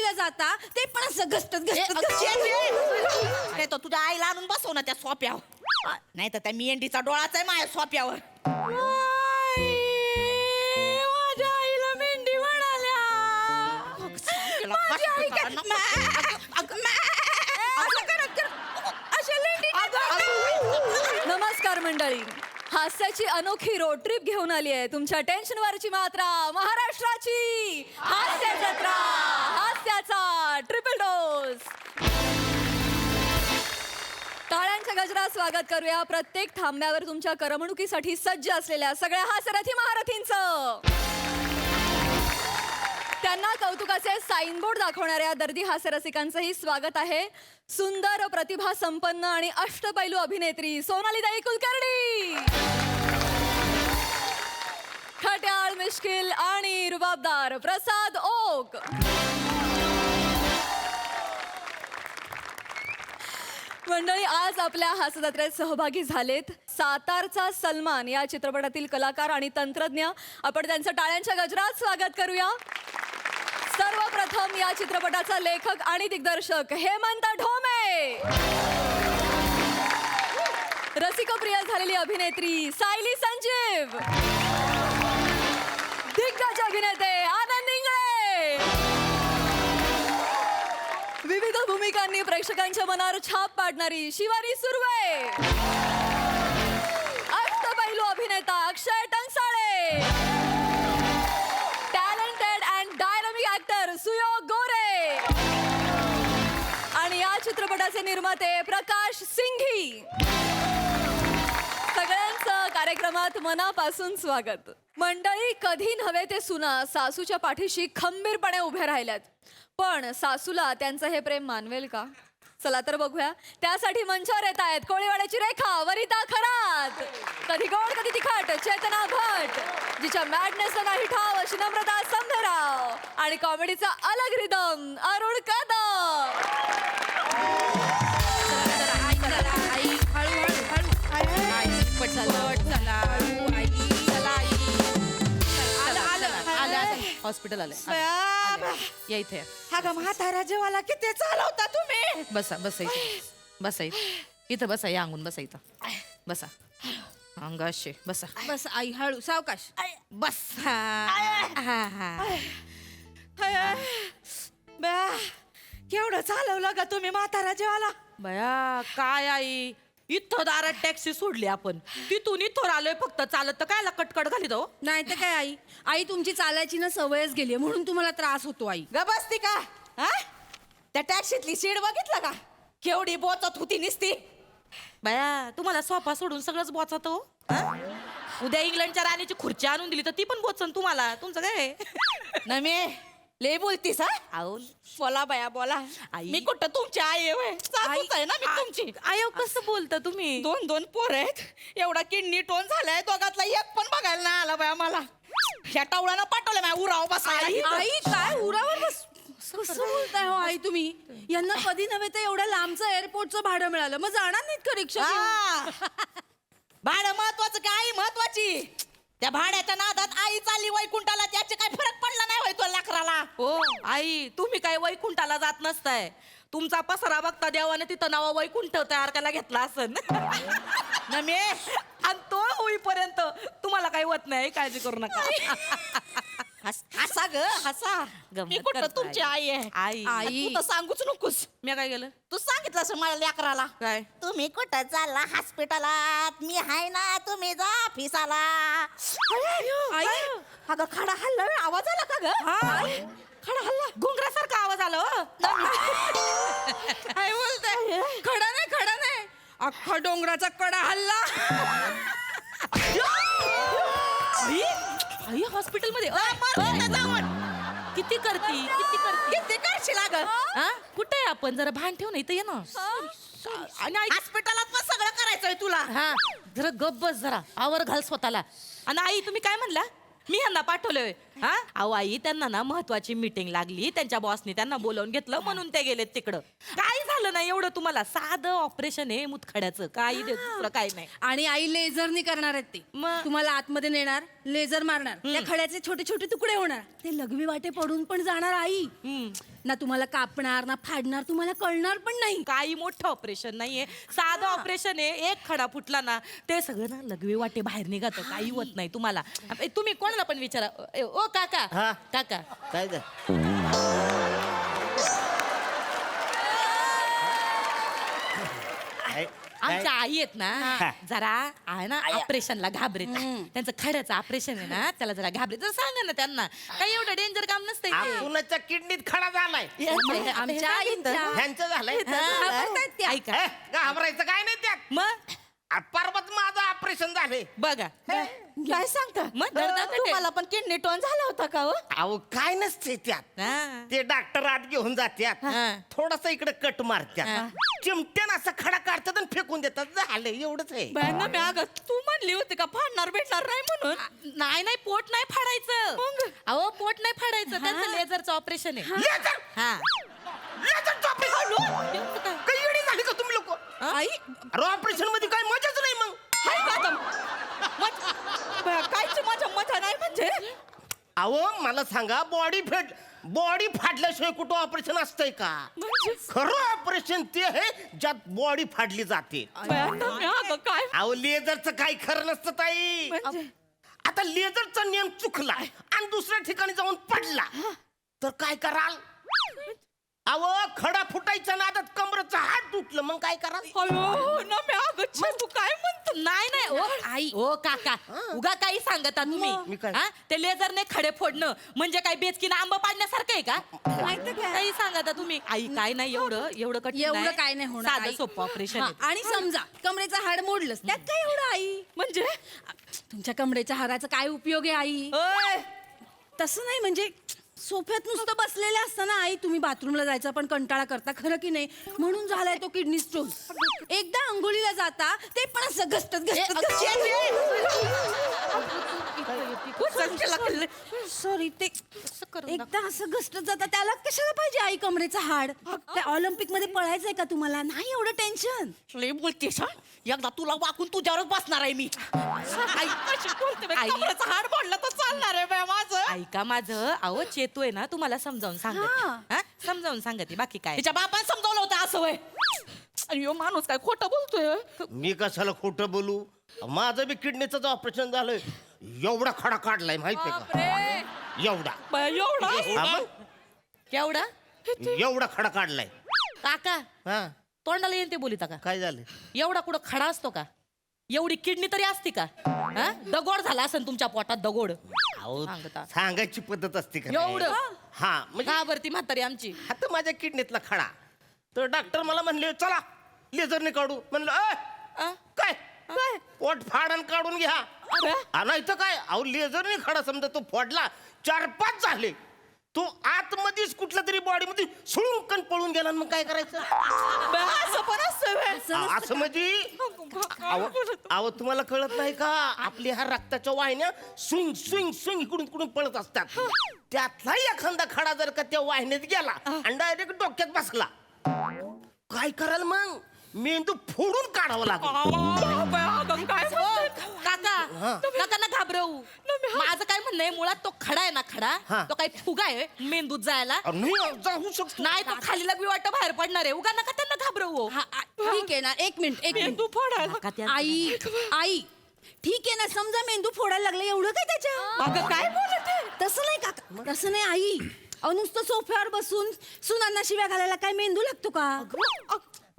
वारीला जाता ते पण असं घसटत नाही तो तुझ्या आईला आणून बसव ना त्या सोप्यावर. नाही तर त्या मेंढीचा डोळाच आहे माझ्या सोप्यावर. माझ्या आईला मेंढी म्हणाल्या. माझी आई काय- असं करत अशा लेंडी नमस्कार मंडळी, हास्याची अनोखी रोड ट्रिप घेऊन आली आहे तुमच्या टेन्शनवरची मात्रा महाराष्ट्राची हास्य जत्रा, हास्याचा ट्रिपल डोस. टाळ्यांच्या गजरात स्वागत करूया प्रत्येक थांब्यावर तुमच्या करमणुकीसाठी सज्ज असलेल्या सगळ्या हास्यरथी महारथींचं. त्यांना कौतुकाचे साईन बोर्ड दाखवणाऱ्या दर्दी हास्यरसिकांचंही स्वागत आहे. सुंदर, प्रतिभा संपन्न आणि अष्टपैलू अभिनेत्री सोनालीताई कुलकर्णी, खट्याळ, मिश्किल आणि रुबाबदार प्रसाद ओक. मंडळी, आज आपल्या हास्यजत्रेत सहभागी झालेत सातारचा सलमान या चित्रपटातील कलाकार आणि तंत्रज्ञ. आपण त्यांचं टाळ्यांच्या गजरात स्वागत करूया. सर्वप्रथम या चित्रपटाचा लेखक आणि दिग्दर्शक हेमंत ढोमे, रसिकप्रिय झालेली अभिनेत्री सायली संजीव, दिग्गज अभिनेते आनंद इंगळे, विविध भूमिकांनी प्रेक्षकांच्या मनावर छाप पाडणारी शिवानी सुर्वे, अष्टपैलू अभिनेता अक्षय टंकसाळे, टॅलेंटेड अँड डायनामिक ऍक्टर सुयोग गोरे आणि या चित्रपटाचे निर्माते प्रकाश सिंघी. सगळ्यांचं कार्यक्रमात मनापासून स्वागत. मंडळी, कधी नव्हे ते सुना सासूच्या पाठीशी खंबीरपणे उभ्या राहिल्यात, पण सासूला त्यांचं हे प्रेम मानवेल का? चला तर बघूया. त्यासाठी मंचावर येत आहेत कोळीवाड्याची रेखा वरिता खरात, कधी गोड कधी तिखट चेतना भट, जिच्या मॅडनेसला नाही ठाव अशी नम्रता समधराव आणि कॉमेडीचा अलग रिदम अरुण कदम. हॉस्पिटल आलंय. या इथे हा ग म्हातारा जेवाला किती चालवता तुम्ही. बसा बसा इथे बसा इथं बसा. या अंगून बसा इथं बसा. अंगाशे बसा. बस आई हळू सावकाश बस. केवढं चालवलं का तुम्ही म्हातारा जेवाला. बया काय आई, इथं दारात टॅक्सी सोडली आपण, तिथून इथं आलोय फक्त चालत. तर कायला कटकट घाली तो. नाही तर काय आई, आई तुमची चालायची ना सवयच गेली म्हणून तुम्हाला त्रास होतो आई. ग बसती का. हा त्या टॅक्सीतली सीट बघितलं का, केवढी बोचत होती निसती. बया तुम्हाला सोफा सोडून सगळंच बोचात हो. उद्या इंग्लंडच्या राणीची खुर्ची आणून दिली तर ती पण बोचन तुम्हाला. तुमचं काय नमे लय बोलतीस. हा आहो बोला बाया बोला. आई. मी कुठं तुमची आई आहे व्हय? सासूच आहे ना मी तुमची. आयो कसं बोलता तुम्ही. दोन पोर आहेत, एवढा किडनी टोन झालाय, दोघातला एक पण बघायला नाही आला बाया मला. ह्या टावळ्यानं पाठवलं माझ्या उराव बसायला. आई काय उरावर बस कसं बोलताय हो आई तुम्ही. यांना कधी नव्हे तर एवढ्या लांबचं एअरपोर्टचं भाडं मिळालं, मग जाणार नाहीत का रिक्षा घेऊन? भाडं महत्वाचं का आई महत्वाची. त्या भाड्याच्या नादात आई चालली वैकुंठाला, त्याचे काय फरक पडला नाही होय तो लेकराला. हो आई, तुम्ही काय वैकुंठाला जात नसताय. तुमचा पसरा बघता देवाने तिथं नाव वैकुंठ तयार करायला घेतला असन. नमे आणि तो होईपर्यंत तुम्हाला काही होत नाही, काळजी करू नका. हसा ग हसा. गंमत मी कुठं करतो तुमची आई आहे. आई तू तर सांगूच नकोस. मी काय केलं. तू सांगितलं असं मला लेकराला. काय तुम्ही कुठं चालला हॉस्पिटलात, मी हाय ना, तुम्ही जा ऑफिसाला. आई अगं खडा हल्ला व्हय, आवाज आला का ग. खडा हल्ला घुंगरासारखा आवाज आला हो. काय बोलताय. खडा नाही अख्खा डोंगराचा कडा हल्ला. आई हॉस्पिटल मध्ये किती करती किती करशील अगं. हा कुठे आहे आपण. जरा भान ठेव ना इथं ये ना. आणि आई हॉस्पिटलात पण सगळं करायचंय तुला. हा जरा गप बस, जरा आवर घाल स्वतःला. आणि आई तुम्ही काय म्हणला. मी ह्यांना पाठवलंय. हा अहो आई त्यांना ना महत्वाची मीटिंग लागली, त्यांच्या बॉसनी त्यांना बोलावून घेतलं म्हणून ते गेलेत तिकडं. काय झालं नाही एवढं, तुम्हाला साधं ऑपरेशन आहे मुतखड्याचं, काही दुसरं काही नाही. आणि आई लेझरनी करणार आहेत ते. मग? तुम्हाला आतमध्ये नेणार, लेझर मारणार, त्या खड्याचे छोटे छोटे तुकडे होणार, ते लघवी वाटे पडून पण जाणार आई. ना तुम्हाला कापणार ना फाडणार, तुम्हाला कळणार पण नाही. काही मोठं ऑपरेशन नाहीये, साधं ऑपरेशन आहे. एक खडा फुटला ना ते सगळं ना लघवी वाटे बाहेर निघत, काही होत नाही तुम्हाला. तुम्ही कोणाला पण विचारा. ओ काका हा. काका काय ते? आमच्या आई आहेत ना हा. जरा आहे ना ऑपरेशनला घाबरेत. त्यांचं खड्याचं ऑपरेशन आहे ना, त्याला जरा घाबरेत. जरा सांगा ना त्यांना, काही एवढं डेंजर काम नसतंय ते. कुणाच्या किडनीत खडा झालाय, आमच्या आईंच्या. ह्यांचं झालंय. घाबरतायत त्या. ऐका हे, घाबरायचं काय नाही त्यात. मग परवाच माझं ऑपरेशन झाले. बघा काय सांगता मग दर्दाचं ते- तुम्हाला पण किडनी टोन झाला होता का हो? अहो काय नसते त्यात. हा. ते डॉक्टर आत घेऊन जात्यात, हा. थोडस इकडे कट मारत्यात, चिमट्यान असं खडा काढतात आणि फेकून देतात. झालं एवढंच आहे. बहिणा मी अगं तू म्हणली होती का फाडणार भेटणार नाही म्हणून. नाही नाही पोट नाही फाडायचं. अहो पोट नाही फाडायचं, त्यांचं लेझरचं ऑपरेशन आहे. लेझर? हा लेझरचं ऑपरेशन? काही येडी झाली का तुम्ही लोक? आई ऑपरेशन मध्ये काय मजाच नाही मग. कायची माझ्या मजा नाही म्हणजे. अहो मला सांगा, बॉडी फाडल्याशिवाय कुठं ऑपरेशन असतंय का? खरं ऑपरेशन ते आहे ज्यात बॉडी फाडली जाते. काय अहो लेझरचं काही खरं नसतं ताई. आता लेझरचा नियम चुकला आणि दुसऱ्या ठिकाणी जाऊन पडला तर काय कराल? अहो खडा फुटायचा नादात कमरेचा हात तुटलं, मग काय कराल? तू काय म्हणतो? नाही नाही ओ आई ओ काका उगा काही सांगता मी तुम्ही. काय? हा? ते लेझरने खडे फोडणं म्हणजे काय बेचकीनं आंबा पाडण्यासारखं आहे का? माहिती काय? काही सांगता तुम्ही. आई काय नाही एवढं कठीण एवढं काय नाही होणार साधं आई. सोपं ऑपरेशन हा, आणि समजा कमरेचं हाड मोडलंस, त्यात काय एवढं आई? म्हणजे तुमच्या कमरेच्या हाडाचा काय उपयोग आहे आई? ओय, तसं नाही, म्हणजे सोफ्यात नुसतं बसलेले असताना आई तुम्ही बाथरूमला जायचा पण कंटाळा करता, खरं की नाही? म्हणून झालाय तो किडनी स्टोन. एकदा अंघोळीला जाता ते पण असं घसटत सॉरी, ते एकदा असं घसटत जाता, त्याला कशाला पाहिजे आई कमरेचं हाड? त्या ऑलिम्पिक मध्ये पळायचंय का तुम्हाला? नाही एवढं टेन्शन. लई बोलतेस हा? एकदा तुला वाकून तुझ्यावरच बसणार आहे मी. आई कशी बोलते बाई? कमरेचं हाड मोडलं तर चालणार आहे बाई माझं. ऐका माझं, अहो चेतू आहे ना, तुम्हाला समजावून सांगते. समजावून सांगते, बाकी काय. तिच्या बापाने समजावलं होतं असं वय. अयो माणूस काय खोटं बोलतोय. मी कशाला खोटं बोलू? माझं बी किडनीचं ऑपरेशन झालंय. एवढा खडा काढलाय माहितीये का? एवढा. एवढा हा मग? केवढा एवढा खडा काढलाय. काका हा तोंडाला येईन ते बोलिता का? काय झालं? एवढा कुठं खडा असतो का? एवढी किडनी तरी असती का? हा? दगोड झाला असेल तुमच्या पोटात, दगोड. अहो सांगता. सांगायची पद्धत असते का नाही? एवढं? हा म्हणजे का बरं ती म्हातारी आमची? आता माझ्या किडनीतला खडा, तर डॉक्टर मला म्हणले चला लेझरने काढू. म्हणलं आ? काय पोट फाडण काढून घ्या. नाही तर काय, अहो लेझरने खडा समजा तो फोडला, 4-5 झाले. तो आतमध्येच कुठल्या तरी बॉडी मध्ये सुळून पळून गेला, मग काय करायचं? असं पण असतं. असं म्हणजे अहो तुम्हाला कळत नाही का? आपल्या ह्या रक्ताच्या वाहिन्या स्विंग स्विंग स्विंग इकडून तिकडून पळत असतात. त्यातला एखादा खडा जर का त्या वाहिन्यात गेला आणि डायरेक्ट डोक्यात बसला, काय कराल मग? मेंदू फोडून काढावं लागेल. काका ना घाबरवू. माझं काय म्हणणं आहे, मुळात तो खडा आहे ना, खडा हा. तो काही फुगा आहे मेंदूत जायला. नाही जाऊ शकतो. नाही तो खाली लगवी वाटत बाहेर पडणार आहे. उगा नका त्यांना घाबरवू. ठीक आहे ना, एक मिनिट नका त्या- आई आई ठीक आहे ना, समजा मेंदू फोडायला लागला, एवढं काय त्याच्या? अगं काय बोलत आहे? तसं नाही काका, तसं नाही आई. अहो नुसतं सोफ्यावर बसून सुनांना शिव्या घालायला काय मेंदू लागतो का?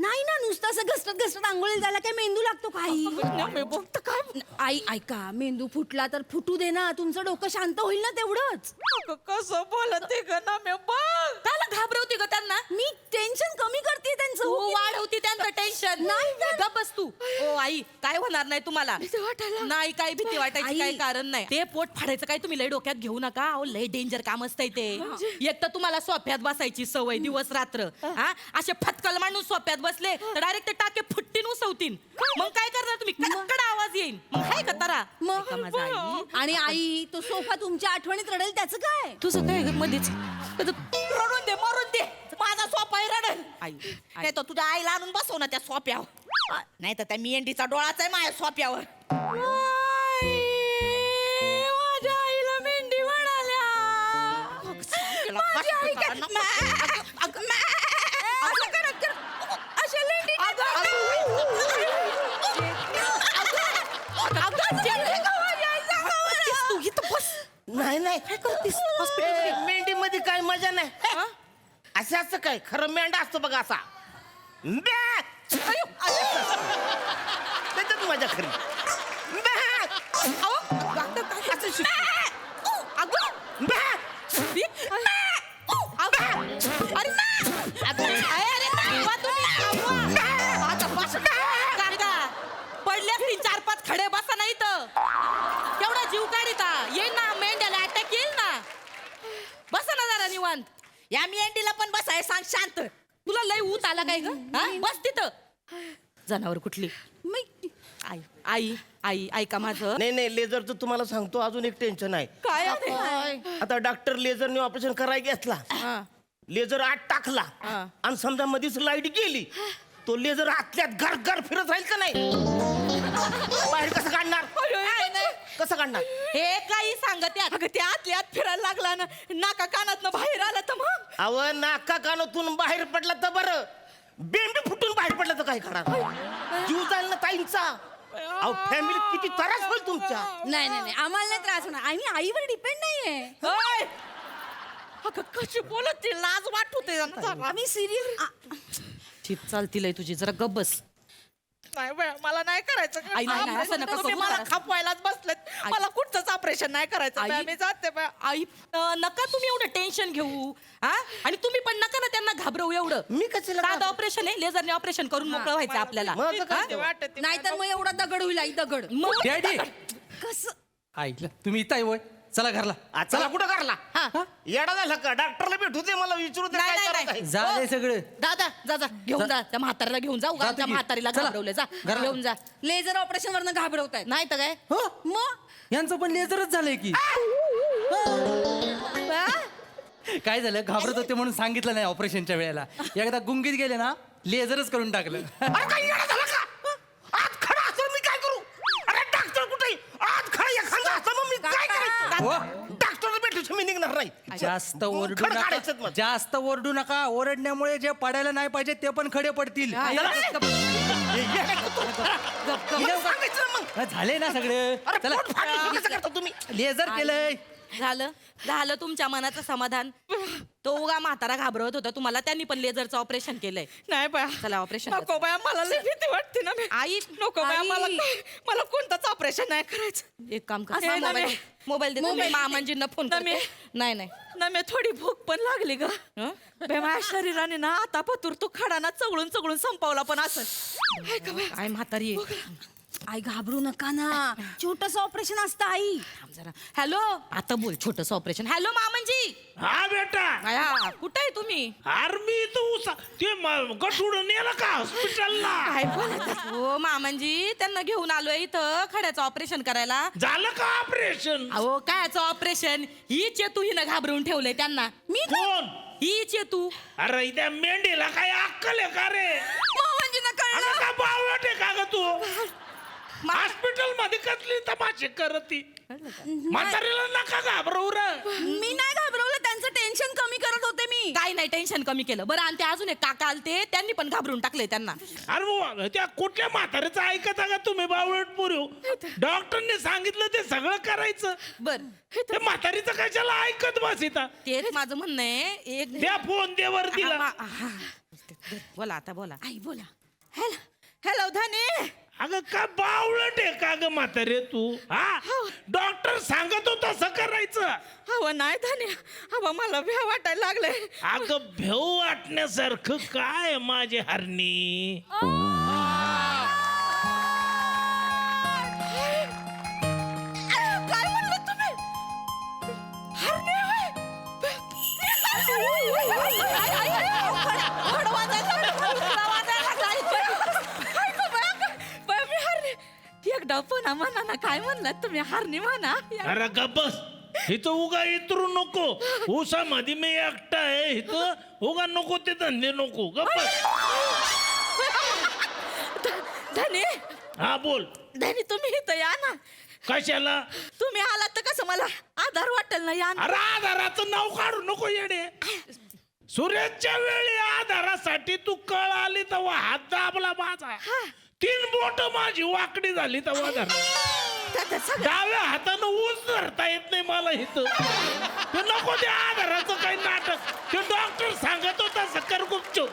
नाही ना, नुसतं असं घसरत आंघोळीला जायला काय मेंदू लागतो का आई? आई ऐका, मेंदू फुटला तर फुटू दे ना, तुमचं डोकं शांत होईल ना तेवढंच. कसं बोलत ना मी बघ. त्याला घाबरवते ग त्यांना. मी टेन्शन कमी करते त्यांचं. तू वाढवती त्यांचं टेन्शन. नाही तर. गप बस तू. ओ आई काय होणार नाही तुम्हाला नाही काही भीती वाटायची आई. काही कारण नाही ते पोट फाडायचं काय तुम्ही लय डोक्यात घेऊ नका अहो लय डेंजर काम असतंय ते एक तर तुम्हाला सोफ्यात बसायची सवय दिवस रात्र हा असे फटकल मांडून सोफ्यात बसले तर डायरेक्ट ते टाके फुट्टीन उसवतीन मग काय करणार तुम्ही कडकड आवाज येईल मग हाय का तारा मग? ऐका माझं आई आणि आई तो सोफा तुमच्या आठवणीत रडेल त्याचं काय? तुझं काय ग मध्येच रडून दे मरून दे माझा सोपा आहे रडन आई काय तो तुझ्या आईला आणून बसव ना त्या सोप्यावर नाही तर त्या मेंढीचा डोळाच आहे माझ्या सोप्यावर माझ्या आईला मेंढी म्हणाल्या माझी आई काय- असं करत अशा लेंडी तू इथं बस नाही नाही काय करतीस मेंढी मध्ये काय मजा नाही असं असं काय खरं मेंढा असतो बघा असा ब्या! त्याच्यात मजा खरी ब्या! असं शिक. ब्या! पडल्या 3-4-5 खडे बसा नाही तर केवढा जीव काढिता ये ना मेंढ्याला अटॅक येईल ना बसा ना जरा निवांत या मेंढीला पण बसाय सांग शांत तुला लय ऊत आला काय ग हा? बस तिथं जनावर कुठली आई आई आई ऐका माझं नाही नाही लेझरचं तुम्हाला सांगतो अजून एक टेन्शन आहे काय आहे? आता डॉक्टर लेझरने ऑपरेशन करायला घेतला लेझर आत टाकला आणि समजा मध्येच लाईट गेली तो लेझर आतल्यात घर घर फिरत राहील का नाही बाहेर कसं काढणार कसं काढणार हे काही सांगत अगं ते आतल्या आत फिरायला लागला ना नाका कानात भाई आला तर मग अव नाका कानातून बाहेर पडला तर बरं बेंबी फुटून बाहेर पडला तर काय करणार जीव जाईल ना ताईंचा अहो फॅमिली किती त्रास होईल तुमच्या नाही नाही नाही आम्हाला नाही त्रास होणार आम्ही आईवर डिपेंड नाहीये अगं कशी बोलत ती लाज वाटते आम्ही सिरियस चित चालतील तुझी जरा गब्बस नाही बाई, मला नाही करायचं आई, नाही, नाही, असं नका तुम्ही करू मला जरा. खपवायलाच बसलेत मला कुठचंच ऑपरेशन नाही करायचं आई. बाई, मी जाते बाई. आई नका तुम्ही एवढं टेन्शन घेऊ हा आणि तुम्ही पण नका ना त्यांना घाबरवू एवढं मी कशाला साधं ऑपरेशन आहे लेझरने ऑपरेशन करून मोकळं व्हायचं आपल्याला मग भीती काय? वाटते. नाहीतर मग एवढा दगड होईल आई दगड मग डॅडी कसं ऐकलं तुम्ही इथं आहे होय चला घरला चला कुठं करला येडा झाला का डॉक्टरला भेटू दे मला विचारू दे नाही, काय नाही, करायचं नाही. आहे. झालंय सगळं दादा जा जा घेऊन जा त्या म्हाताऱ्याला घेऊन जाऊ जातो त्या की. म्हातारीला चला. घाबरवलं जा घराला. घेऊन जा लेझर ऑपरेशन वरनं घाबरवतायत नाही तर काय हो मग यांचं पण लेझरच झालंय की काय झालं घाबरत होते म्हणून सांगितलं नाही ऑपरेशनच्या वेळेला एकदा गुंगीत गेले ना लेझरच करून टाकलं अरे काय येडा झाला का आज खडा असं मी काय करू अरे डॉक्टर कुठे आज खडा एखादा असं मग मी काय करायचं हो डॉक्टरला भेटू मी निघणार नाही जास्त ओरडू खडं नका काढायचंच मग. जास्त ओरडू नका ओरडण्यामुळे जे पडायला नाही पाहिजे ते पण खडे पडतील सांगायचं ना मग झाले ना सगळे अरे चला पोट फाटलं कसं करता तुम्ही लेझर केलंय झालं झालं तुमच्या मनाचं समाधान तो उगा म्हातारा घाबरवत होता तुम्हाला त्यांनी पण लेझरचं ऑपरेशन केलंय नाही बाया चला ऑपरेशन नको बाया मला लई भीती वाटते ना मी आई नको बाया आई. मला कोणतंच ऑपरेशन नाही करायचं एक काम कर असं नाही, मोबाईल नाही. मोबाईल दे तुम्ही मामांजींना फोन नाही, करते नाही नाही ना मी थोडी भूक पण लागली ग हं? बे माझ्या शरीराने ना आता पतूर तो खडा ना चगळून चगळून संपवला पण असं काय म्हातारी आहे. आई घाबरू नका ना छोटस ऑपरेशन असतं आई थांब जरा हॅलो आता बोल छोटस ऑपरेशन हॅलो मामांजी हा बेटा आया कुठे आहे तुम्ही आर्मी तू ते गठुड नेलं का हॉस्पिटलला काय बोलत हो मामांजी त्यांना घेऊन आलोय इथं खड्याचं ऑपरेशन करायला झालं का ऑपरेशन अहो कायचं ऑपरेशन ही चेतू हिनं घाबरवून ठेवलंय त्यांना मी कोण ही चेतू अरे त्या मेंढीला काय अक्कल आहे का रे मामांजींना अरे कळलं का बावळट आहे का ग तू हॉस्पिटल मध्ये कसली तमाशे करत ती म्हातारीला नका घाबरवू रे मी नाही घाबरवलं त्यांचं टेन्शन कमी करत होते मी काय नाही टेन्शन कमी केलं बरं आणि ते अजून एक काका आलते त्यांनी पण घाबरून टाकले त्यांना अरे बुवा, त्या कुठल्या म्हातारीचं ऐकता का तुम्ही बावळट पोरी डॉक्टरने सांगितलं ते सगळं करायचं बर ते म्हातारीचं कशाला ऐकत बसिता तेच माझं म्हणणं आहे एक त्या फोन दे वर तिला हा, हा. बोला आता बोला आई बोला हॅलो धने अगं का बावळट आहे का ग म्हातारे तू हा डॉक्टर सांगत होता तसं करायचं हवं नाही धने हवं मला भ्या वाटायला लागलंय अगं भेव वाटण्यासारखं काय माझे हरणी पुन्हा म्हणा ना, काय म्हणलात तुम्ही? हरणी म्हणा. अरे गप्पस इथं उगा इतरू नको. उसा मध्ये मी एकटा आहे इथं. उगा नको ते धंदे नको. गप्पस. धनी हा बोल. धनी तुम्ही इथं या ना. कशाला? तुम्ही आलात तर कसं मला आधार वाटेल ना. या ना. अरे आधाराचं नाव काढू नको येडे. सूर्याच्या वेळी आधारासाठी तू कळ आली तेव्हा हात दाबला माझा. 3 बोट माझी वाकडी झाली तेव्हा डाव्या हातानं ऊस धरता येत नाही मला इथं. ते नको त्या आधाराचं काही नाटक. ते डॉक्टर सांगत होता सकर गुपचूप.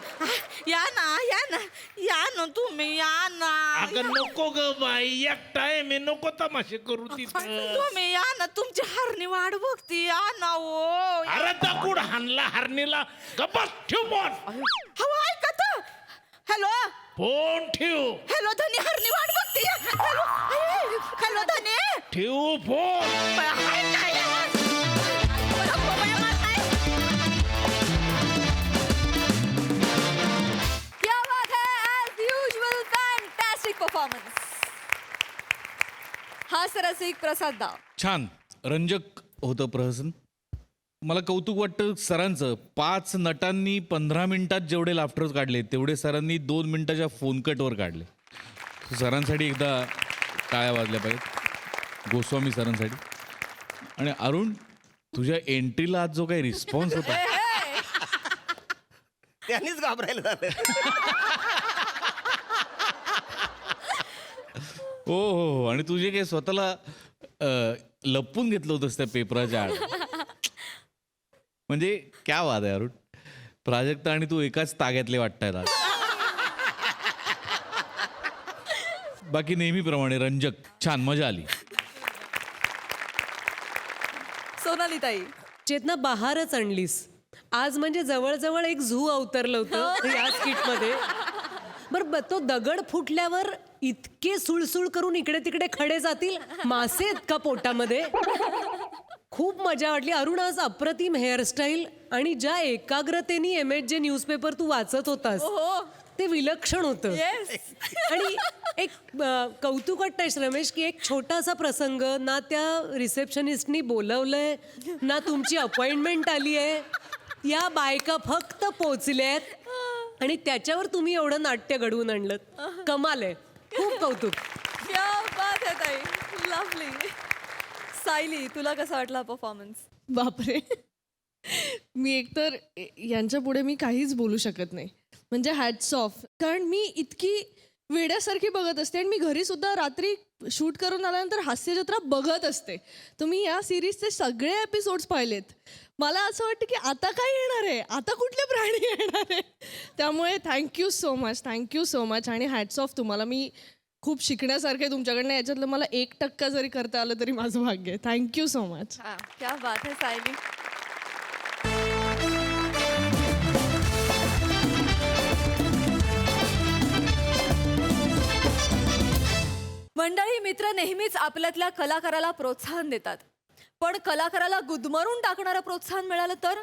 या ना, या ना, या ना तुम्ही, या ना. अगं नको ग बाई, एकटा आहे मी. नको तमाशे करू तिथं. तुम्ही या ना, तुमची हरणी वाट बघती. या ना. ओ अरे दगड हाणला हरणीला. गप्पा ठेव फोन. हवा ऐका तर. हॅलो फोन ठेव. हॅलो धनी, हरणी वाट बघते. हॅलो हॅलो धनी. ठेव फोन. क्या बात है, as usual, fantastic performance. हास्यरसिक प्रसाद दा. छान रंजक होतं प्रहसन. मला कौतुक वाटतं सरांचं. 5 नटांनी 15 मिनिटात जेवढे लाफ्टर्स काढले तेवढे सरांनी 2 मिनिटाच्या फोन कटवर काढले. सरांसाठी एकदा टाळ्या वाजल्या पाहिजेत. गोस्वामी सरांसाठी. आणि अरुण, तुझ्या एंट्रीला आज जो काही रिस्पॉन्स होता त्यांनीच घाबरायला झालं. हो हो हो. आणि तुझे काही स्वतःला लपवून घेतलं होतंस त्या पेपराच्या आड. म्हणजे क्या वाद आहे अरुण. प्राजक्ता आणि तू एकाच ताग्यातले वाटतायत आज. बाकी नेहमीप्रमाणे रंजक. छान मजा आली. सोनाली ताई. चेतना, बहारच आणलीस आज. म्हणजे जवळजवळ एक झू अवतरलं होतं या स्किटमध्ये. बरं, तो दगड फुटल्यावर इतके सुळसुळ करून इकडे तिकडे खडे जातील. मासे आहेत का पोटामध्ये? खूप मजा वाटली. अरुण, आज अप्रतिम हेअरस्टाईल आणि ज्या एकाग्रतेने MHJ न्यूजपेपर तू वाचत होतास ते विलक्षण होतं. आणि एक कौतुक वाटतंय रमेश की एक छोटासा प्रसंग ना त्या रिसेप्शनिस्टनी बोलवलंय ना तुमची अपॉइंटमेंट आली आहे. या बायका फक्त पोचल्यात आणि त्याच्यावर तुम्ही एवढं नाट्य घडवून आणलं. कमाल आहे. खूप कौतुक. क्या बात है ताई. लवली. सायली, तुला कसा वाटला परफॉर्मन्स? बापरे, मी एकतर यांच्या पुढे मी काहीच बोलू शकत नाही. म्हणजे हॅट्स ऑफ. कारण मी इतकी वेड्यासारखी बघत असते आणि मी घरी सुद्धा रात्री शूट करून आल्यानंतर हास्यजत्रा बघत असते. तुम्ही या सिरीजचे सगळे एपिसोड्स पाहिलेत. मला असं वाटतं की आता काय येणार आहे, आता कुठले प्राणी येणार आहे. त्यामुळे thank you so much, thank you so much. आणि हॅट्स ऑफ तुम्हाला. मी खूप शिकण्यासारखे तुमच्याकडनं. याच्यातलं मला 1% जरी करता आलं तरी माझं भाग्य आहे. Thank you so much. क्या बात है सायली. मंडळी, मित्र नेहमीच आपल्यातल्या कलाकाराला प्रोत्साहन देतात. पण कलाकाराला गुदमरून टाकणारं प्रोत्साहन मिळालं तर?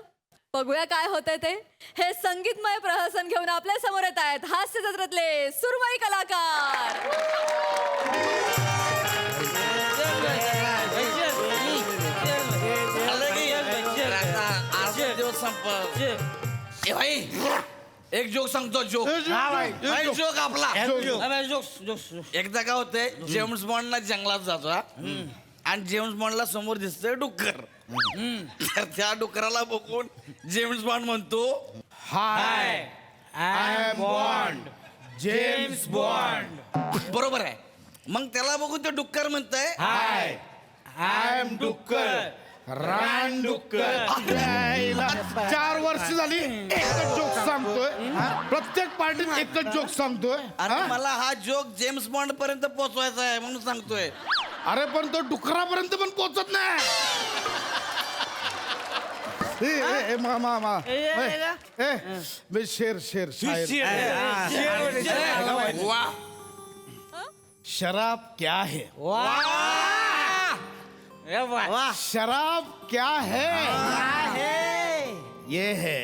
बघूया काय होतंय ते. हे संगीतमय प्रहसन घेऊन आपल्या समोर येत आहेत हास्य जत्रेतले सुरमई कलाकार. एक जोक सांगतो. जोक जोक आपला. एकदा काय होतंय, जेम्स बॉन्डला जंगलात जातो आणि जेम्स बॉन्डला समोर दिसतोय डुक्कर. तर त्या डुकराला बघून जेम्स बॉन्ड म्हणतो, hi I am Bond, James Bond. बरोबर आहे. मग त्याला बघून ते डुक्कर म्हणतंय, हाय आय एम डुक्कर, रान डुक्कर. 4 वर्ष झाली एकच जोक सांगतोय. प्रत्येक पार्टीत एकच जोक सांगतोय. आणि मला हा जोक जेम्स बॉन्ड पर्यंत पोहोचवायचा आहे म्हणून सांगतोय. अरे पण तो डुकरापर्यंत पण पोहोचत नाही. शेर शेर शराब क्या है? शराब क्या है? ये है.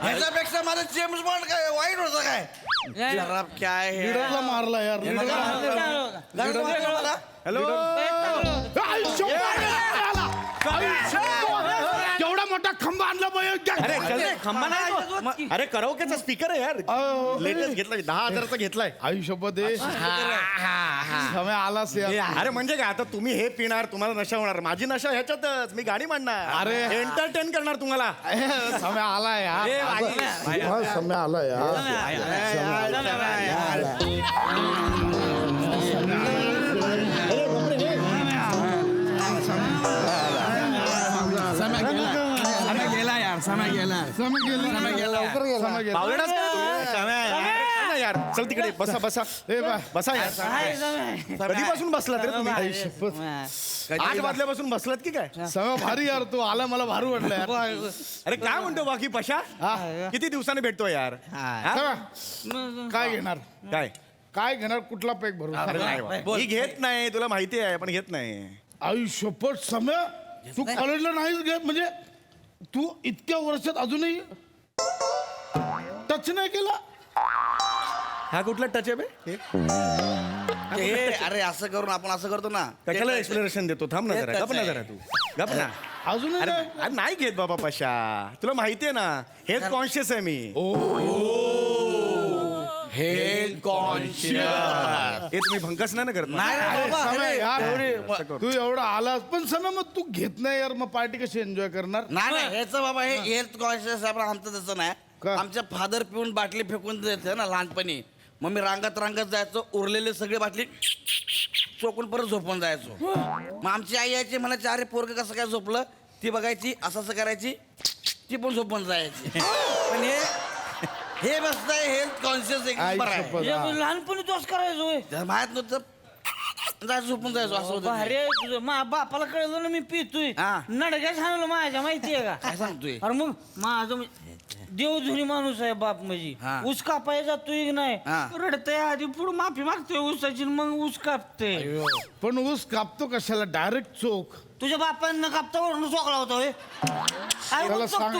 ह्याच्यापेक्षा काय माझं जेम्स बॉन्ड काय वाईट होतं काय खराब काय हे? लीडरला मारला यार हॅलो केवढा मोठा खंबा आणला खंबा नाही अरे कराओकेचा स्पीकर आहे यार लेटेस्ट घेतलाय 10,000चा घेतलाय आयुष्यपत समय आलास यार अरे म्हणजे काय आता तुम्ही हे पिणार तुम्हाला नशा होणार माझी नशा ह्याच्यातच मी गाणी म्हणणार अरे. एंटरटेन करणार तुम्हाला समय आला यार समय आला पावलेणाच का तुम्ही? यार चल तिकडे बसा बसा बसा यार कधीपासून बसलात रे तुम्ही 8 वाजल्यापासून बसलात की काय समय भारी यार तू आला मला भारी वाटलं यार अरे काय म्हणतो बाकी पशा किती दिवसाने भेटतो यार हा? काय घेणार काय काय घेणार कुठला पेक भरू अरे नाही बा. मी घेत नाही तुला माहिती आहे पण घेत नाही आयुष्यपत समय तू कॉलेजला नाहीच घेत म्हणजे तू इतक्या वर्षात अजूनही टच नाही केला हा कुठला टच आहे बे अरे असं करून आपण असं करतो ना कशाला एक्सप्लेनेशन देतो थांब ना जरा गप ना जरा तू गप ना अजूनही अरे नाही अरे नाही घेत बाबा पशा तुला माहिती आहे ना हेल्थ कॉन्शियस आहे मी हेल्थ कॉन्शियस हे तुम्ही भंकस नाही ना करत ना? अरे समय यार तू एवढा आलास पण समय मग तू घेत नाही यार मग पार्टी कशी एन्जॉय करणार नाही ह्याचं बाबा हे हेल्थ कॉन्शियस आहे पण आमचं तसं नाही का? आमच्या फादर पिऊन बाटली फेकून द्यायचं ना लहानपणी मग मी रांगत जायचो उरलेले सगळे बाटली चोकून परत झोपून जायचो मग आमची आई यायची म्हणायची अरे पोरग कसं काय झोपलं ती बघायची असं करायची ती पण झोपून जायची पण हे बसताय हेल्थ कॉन्शियस एक नंबर आहे आयुष्यपत हा. लहानपणी तोच करायचो त्याला माहित नव्हतं जायचं झोपून जायचो असं होतं ते. अरे तुझं बापाला कळलं ना मी पितोय हा. नडक्याच हाणलं माझ्या माहितीये का काय सांगतोय अरे मग माझं देवधुनी माणूस आहे बाप म्हणजे हा. ऊस कापाय जातोय की नाही हा. रडतय आधी पुढे माफी मागतोय ऊसाची मग ऊस कापते पण ऊस कापतो कशाला डायरेक्ट चोख तुझ्या बापांना कापता वरून सोकला होता होय त्याला सांग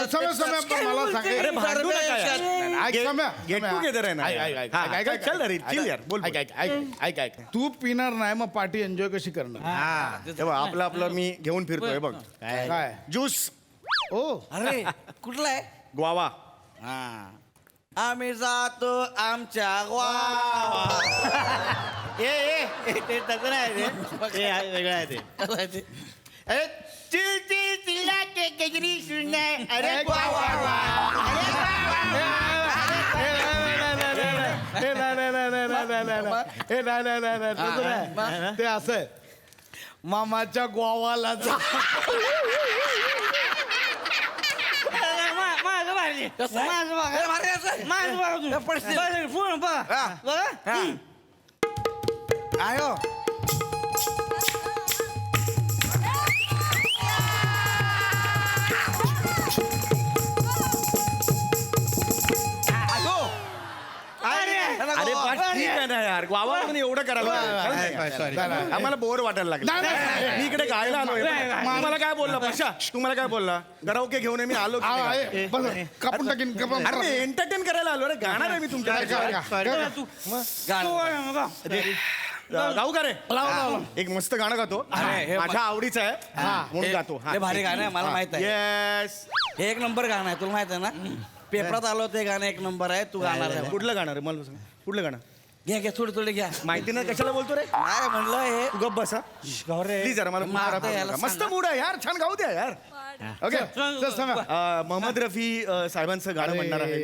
समय पण मला सांग अरे भांडू नका यार. ऐक समय गेट टुगेदर आहे ना हा, चल रे चिल यार बोल ऐक तू पिणार नाही मग पार्टी एन्जॉय कशी करणार तेव्हा आपलं मी घेऊन फिरतोय बघ काय ज्यूस ओ अरे कुठला आहे ग्वावा हा आम्ही जातो आमच्या गावा ते तसं नाही ते वेगळं आहे ते अरे चिल चिल चिला के केजरी सुनना अरे ते असं आहे. मामाच्या गोवाला जा माझं भारी माझं बघा माझं बघा तू फोन बघा बघा आयो अरे पण ठीक आहे ना यार ग्वावा म्हणून एवढं करायला आम्हाला बोर वाटायला लागलं मी इकडे गायला आलोय तुम्हाला काय बोलला पशा तुम्हाला काय बोलला कराओके घेऊन मी आलो कापून टाकीन अरे एंटरटेन करायला आलो अरे गाणार आहे मी तुमच्या गाऊ का रे एक मस्त गाणं गातो माझ्या आवडीचं आहे म्हणून गातो हे भारी गाणं आहे मला माहित आहे येस हे एक नंबर गाणं आहे तुला माहित आहे ना पेपरात आलो ते गाणं एक नंबर आहे तू गाणार आहे कुठलं गाणं रे मला सांग कुठलं गाणं घ्या घ्या थोडे घ्या माहिती नाही कशाला बोलतो रे काय म्हणलं हे तू गप बसा प्लीज जरा मला मारतो याला मस्त सांगा. मूड आहे यार छान गाऊ द्या यार ओके मोहम्मद रफी साहेबांचं गाणं म्हणणार आहे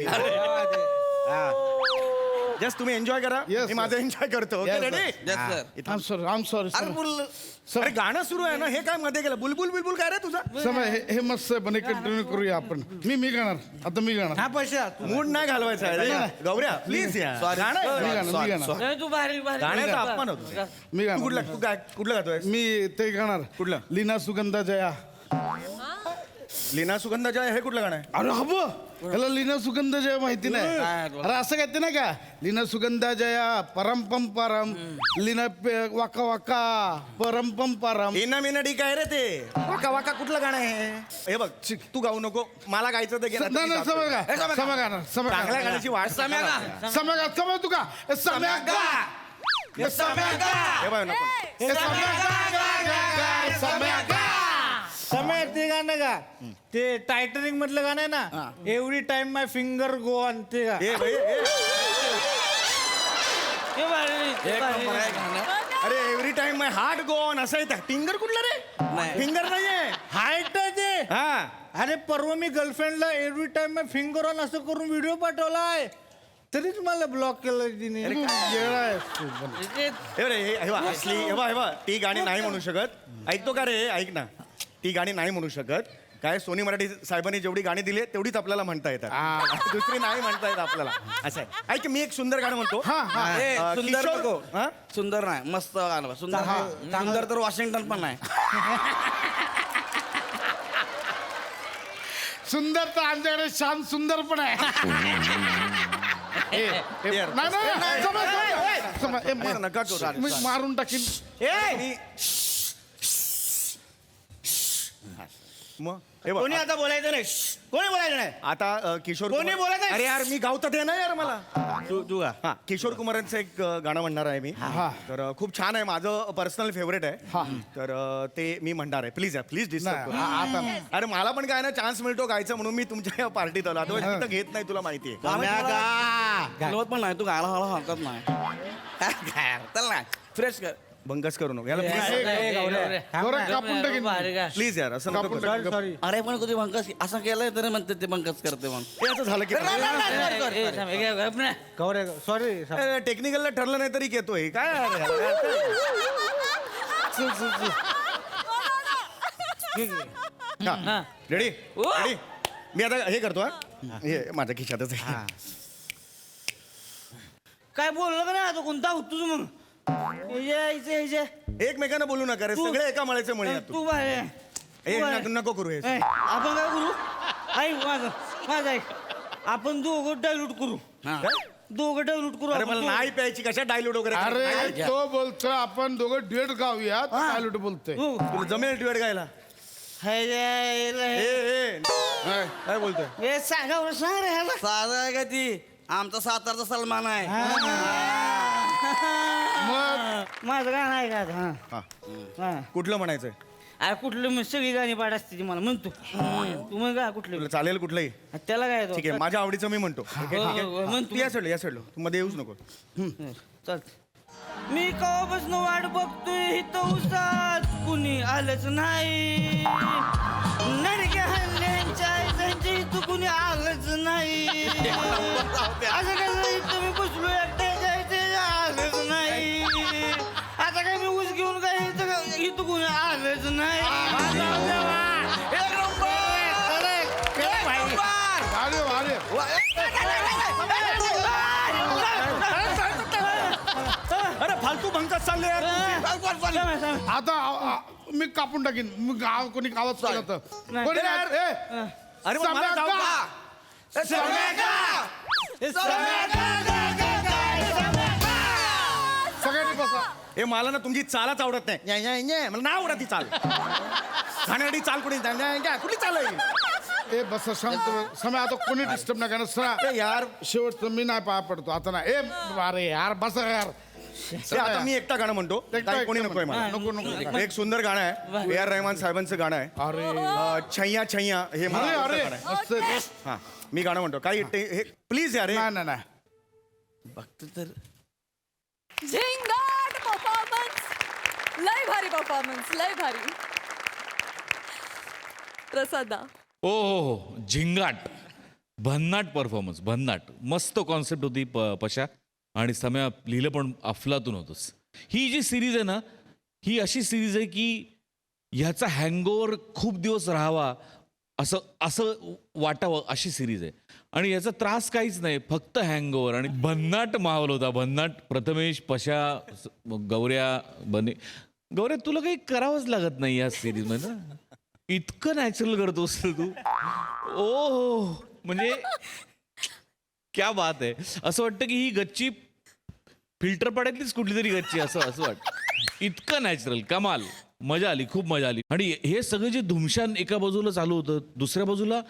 जस्ट तुम्ही एन्जॉय करा Yes, मी माझं एन्जॉय करतो okay Yes, ready Yes, sir. आम सॉरी अरे बोल अरे गाणं सुरू आहे ना हे काय मध्ये गेलं बुलबुल बिलबुल काय रे तुझा समय हे मस्त आहे पण कंटिन्यू करूया आपण मी गाणार आता मी गाणार मूड नाही घालवायचा आहे रे. गौऱ्या प्लीज या गाणं आहे. मी गाणार तू भारी भारी गाण्याचा अपमान होतो मी तू कुठला गाणार तू काय कुठलं गातोय मी ते गाणार कुठलं? लीना सुगंधा जया लीना सुगंधा जय हे कुठलं गाणं आहे? अरे हब त्याला लीना सुगंध जय माहिती नाही. अरे असं काय ते नाही का, लीना सुगंधा जया परम पम परम लीना वाका वाका परम पम परम. इना मिना डी काय रे ते वाका वाका कुठलं गाणं आहे? हे बघ तू गाऊ नको, मला गायचं तर गेलं. नाही नाही समय गा समय गा ना समय चांगल्या गाण्याची वाट समय गा समय गा समय तू का समय गा हे बघ नको. समय ते गाणं का ते टायटनिक मधलं गाणं आहे ना, every time my finger go on ते गा. हे भाई, हे. हे भारी, एक नंबर आहे गाणं. अरे every time my heart go on असं आहे. फिंगर कुठलं रे? फिंगर नाहीये. हार्ट आहे ते. हा अरे परवा मी गर्लफ्रेंडला every time my finger on असं करून व्हिडिओ पाठवलाय, तरीच मला ब्लॉक केलं तिने. हे रे, हे बघ, असली हे बघ ती गाणी नाही म्हणू शकत. ऐकतो का रे? ऐक ना, ती गाणी नाही म्हणू शकत. काय सोनी मराठी साहेबांनी जेवढी गाणी दिली तेवढीच आपल्याला म्हणता येतात, दुसरी नाही म्हणता येत आपल्याला. असं आहे. ऐक मी एक सुंदर गाणं म्हणतो. ए, सुंदर किशोर- नको. हा? सुंदर नाही, मस्त गाणं. सुंदर तर वॉशिंग्टन पण नाही. सुंदर तर आमच्याकडे श्याम सुंदर पण आहे. नाही, नाही, समय. नका करू. मी मारून टाकीन. मग हे बघ, कोणी आता बोलायचं नाही, कोणी बोलायचं नाही. आता किशोर कोणी कुमार- बोलत आहे? अरे यार मी गावता ते ना यार मला. तू हा किशोर कुमारांचं एक गाणं म्हणणार आहे मी. तर खूप छान आहे, माझं पर्सनल फेवरेट आहे. तर ते मी म्हणणार आहे. प्लीज प्लीज डिस्टर्ब करू. आता अरे मला पण काय ना चान्स मिळतो गायचं म्हणून मी तुमच्या पार्टीत आलो. आता तिथं घेत नाही, तुला माहिती आहे. गालवत पण नाही, तू गायला हळू हरकत नाही. चल ना फ्रेश कर. बंगस करू नको याला बरं, कापून टाकीन. प्लीज यार असं नको कापून करू. टाकीन. अरे पण कधी बंकस असं केलंय तरी म्हणते ते बंकस करते मग. हे असं झालं की सॉरी. टेक्निकलला ठरलं नाही तरी येतोय काय रेडी रेडी. मी आता हे करतो. हे माझ्या खिशातच आहे. काय बोललं का नाही आता कोणता होतोस मग? एकमेकांना बोलू नका रे, सगळे एका मळ्याचे मळे आहेत. तू बाहेर आहे. हे नको करू हे. आपण काय करू? ऐक माझं ऐक. आपण दोघं डायल्यूट करू. दोघं डायल्यूट करू. अरे मला नाही प्यायची, कशा डायल्यूट वगैरे अरे तो बोलतोय आपण दोघं डेट गाऊयात. काय बोलतोय तुला जमेल ड्युएट गायला? काय बोलतोय? सांगा सांग रे ह्याला. साधा आहे का ती? आमचा सातारचा सलमान आहे. माझं गाणं आहे का? हा. कुठलं म्हणायचंय? अरे कुठलं मग सगळी गाणी पाठ असते ती मला म्हणतो. तू मग का कुठलं? तुला चालेल कुठलंही? त्याला काय ठीक आहे, माझ्या आवडीचं मी म्हणतो. ठीक आहे, ठीक आहे. म्हणतो. तू या साईडला तू मध्ये येऊच नको. चल. मी कवापासून वाट बघतोय इथं उसात कुणी आलंच नाही. नडक्या हल्ल्यांच्या इथं कुणी आलंच नाही. असं कसं इथं मी बसलो एकट्याच्या इथे आलंच नाही. आता काय मी ऊस घेऊन काय इथं कुणी आलंच नाही. अरे फालतू भंकत चालले यार. आता मी कापून टाकीन. मी गाव कोणी आवाज केला तर कोणी यार. ए, अरे मग मला जाऊ का? सगळ्यांनी बसा. हे मला ना तुमची चालच आवडत नाही. न्या, न्या, न्या. मला नाही आवडत ती चाल. खाण्यासाठी चाल कुठे कुठली चाल आहे? ए बस शांत समय. आता कोणी डिस्टर्ब नाही करणार. सरा यार शेवटचं मी नाही पाया पडतो आता नाही. ए अरे यार बस यार. ते आता मी एकटा गाणं म्हणतो. काय कोणी नकोय मला. नको नको. एक सुंदर गाणं आहे, ए आर रहमान साहेबांचं गाणं आहे. अरे छैया छैया हे मला अरे आवडतं अरे गाणं आहे. मस्त आहे. हा मी गाणं म्हणतो. काही हे प्लीज यार. नाही नाही नाही. बघतो तर झिंगाट परफॉर्मन्स. लय भारी परफॉर्मन्स, लय भारी. प्रसादा. हो, झिंगाट, भन्नाट परफॉर्मन्स, भन्नाट. मस्त कॉन्सेप्ट होती पशा. आणि समय लिहिलं पण अफलातून होतंच. ही जी सिरीज आहे ना, ही अशी सिरीज आहे की ह्याचा हँगओव्हर खूप दिवस राहावा असं असं वाटावं अशी सिरीज आहे. आणि याचा त्रास काहीच नाही, फक्त हँगओव्हर. आणि भन्नाट माहोल होता, भन्नाट. प्रथमेश, पशा, गौऱ्या, बने. गौऱ्या तुला काही करावंच लागत नाही या सिरीजमध्ये. इतकं नॅचरल करतोस ना तू. ओ म्हणजे क्या बात आहे. असं वाटतं की ही गच्ची फिल्टर पाड्यातलीच कुठली तरी गच्ची असं वाटतं. इतकं नॅचरल, कमाल. मजा आली, खूप मजा आली. आणि हे सगळं जे धुमशान एका बाजूला चालू होतं, दुसऱ्या बाजूला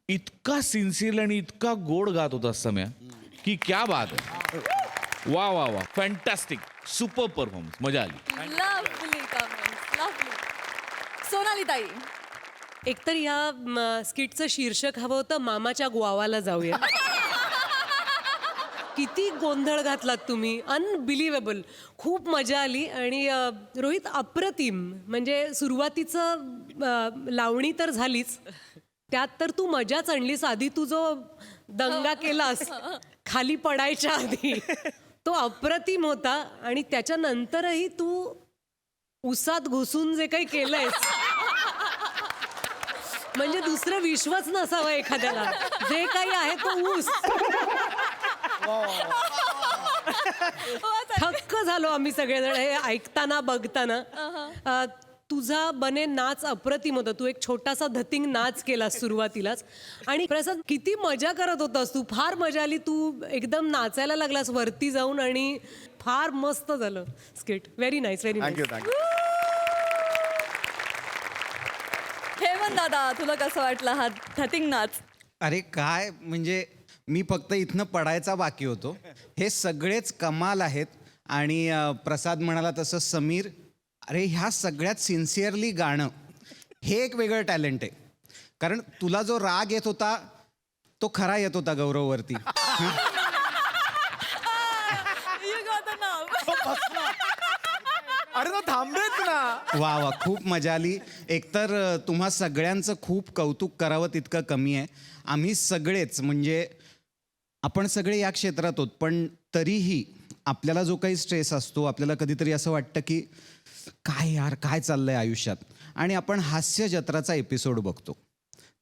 इतका सिन्सिअर आणि इतका गोड गात होता सम्या की क्या बात आहे. वा वा वा, फॅन्टॅस्टिक, सुपर परफॉर्मन्स, मजा आली. Lovely comment, lovely. सोनाली ताई, एकतर या स्किटचं शीर्षक हवं होतं मामाच्या गोवाला जाऊया. किती गोंधळ घातलात तुम्ही, अनबिलिव्हेबल. खूप मजा आली. आणि रोहित, अप्रतिम. म्हणजे सुरुवातीचं लावणी तर झालीच, त्यात तर तू मजाच आणलीस. आधी तू जो दंगा केलास खाली पडायच्या आधी, तो अप्रतिम होता. आणि त्याच्यानंतरही तू उसात घुसून जे काही केलंयस, म्हणजे दुसरं विश्वच नसावं एखाद्याला. जे काही आहे तो ऊस. थक्क झालो आम्ही सगळेजण हे ऐकताना बघताना. तुझा बने नाच अप्रतिम होता. तू एक छोटासा धतिंग नाच केलास सुरुवातीलाच. आणि प्रसाद, किती मजा करत होतास तू. फार मजा आली. तू एकदम नाचायला लागलास वरती जाऊन आणि फार मस्त झालं skit. Very nice, very nice. Hemant दादा, तुला कसं वाटलं हा धतिंग नाच? अरे काय म्हणजे, मी फक्त इथनं पडायचा बाकी होतो. हे सगळेच कमाल आहेत. आणि प्रसाद म्हणाला तसं समीर, अरे ह्या सगळ्यात सिन्सिअरली गाणं हे एक वेगळं टॅलेंट आहे. कारण तुला जो राग येत होता तो खरा येत होता गौरववरती. अरे ना थांबेच ना. वा वा, खूप मजा आली. एकतर तुम्हा सगळ्यांचं खूप कौतुक करावं तितकं कमी आहे. आम्ही सगळेच, म्हणजे आपण सगळे या क्षेत्रात आहोत, पण तरीही आपल्याला जो काही स्ट्रेस असतो, आपल्याला कधीतरी असं वाटतं की काय यार, काय चाललंय आयुष्यात. आणि आपण हास्य जत्राचा एपिसोड बघतो.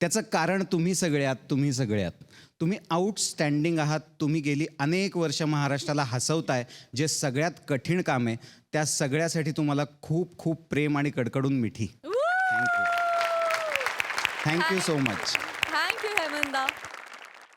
त्याचं कारण तुम्ही सगळ्यात तुम्ही आउटस्टँडिंग आहात. तुम्ही गेली अनेक वर्ष महाराष्ट्राला हसवताय. जे सगळ्यात कठीण काम आहे, त्या सगळ्यासाठी तुम्हाला खूप खूप प्रेम आणि कडकडून मिठी. Thank you so much. Thank you Hemant दा.